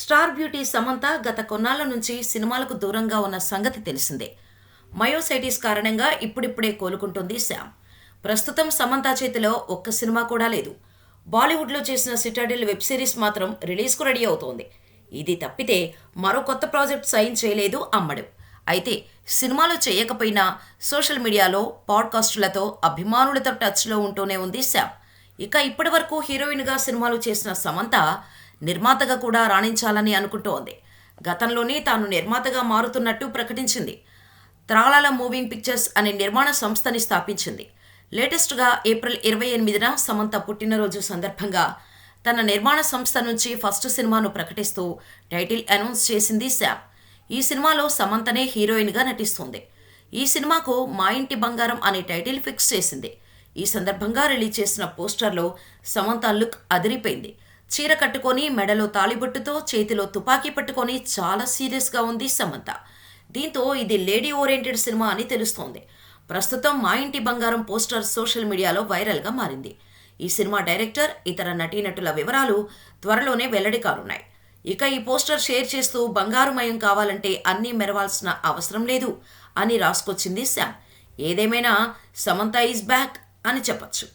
Star beauty Samantha గత కొన్నాళ్ల నుంచి సినిమాలకు దూరంగా ఉన్న సంగతి తెలిసిందే. మయోసైటిస్ కారణంగా ఇప్పుడిప్పుడే కోలుకుంటుంది శ్యామ్. ప్రస్తుతం సమంత చేతిలో ఒక్క సినిమా కూడా లేదు. బాలీవుడ్లో చేసిన సిటాడెల్ వెబ్ సిరీస్ మాత్రం రిలీజ్కు రెడీ అవుతోంది. ఇది తప్పితే మరో కొత్త ప్రాజెక్ట్ సైన్ చేయలేదు అమ్మడు. అయితే సినిమాలు చేయకపోయినా సోషల్ మీడియాలో పాడ్కాస్టులతో అభిమానులతో టచ్లో ఉంటూనే ఉంది శ్యామ్. ఇక ఇప్పటి వరకు హీరోయిన్గా సినిమాలు చేసిన సమంత నిర్మాతగా కూడా రాణించాలని అనుకుంటోంది. గతంలోనే తాను నిర్మాతగా మారుతున్నట్టు ప్రకటించింది. త్రాళాల మూవింగ్ పిక్చర్స్ అనే నిర్మాణ సంస్థని స్థాపించింది. లేటెస్ట్గా ఏప్రిల్ 28న సమంత పుట్టినరోజు సందర్భంగా తన నిర్మాణ సంస్థ నుంచి ఫస్ట్ సినిమాను ప్రకటిస్తూ టైటిల్ అనౌన్స్ చేసింది శ్యామ్. ఈ సినిమాలో సమంతనే హీరోయిన్గా నటిస్తోంది. ఈ సినిమాకు మా ఇంటి బంగారం అనే టైటిల్ ఫిక్స్ చేసింది. ఈ సందర్భంగా రిలీజ్ చేసిన పోస్టర్లో సమంత లుక్ అదిరిపోయింది. చీర కట్టుకొని మెడలో తాళిబొట్టుతో చేతిలో తుపాకీ పట్టుకొని చాలా సీరియస్గా ఉంది సమంత. దీంతో ఇది లేడీ ఓరియంటెడ్ సినిమా అని తెలుస్తోంది. ప్రస్తుతం మా ఇంటి బంగారం పోస్టర్ సోషల్ మీడియాలో వైరల్గా మారింది. ఈ సినిమా డైరెక్టర్, ఇతర నటీనటుల వివరాలు త్వరలోనే వెల్లడి కానున్నాయి. ఇక ఈ పోస్టర్ షేర్ చేస్తూ బంగారుమయం కావాలంటే అన్నీ మెరవాల్సిన అవసరం లేదు అని రాసుకొచ్చింది శ్యామ్. ఏదేమైనా సమంత ఈజ్ బ్యాక్ అని చెప్పొచ్చు.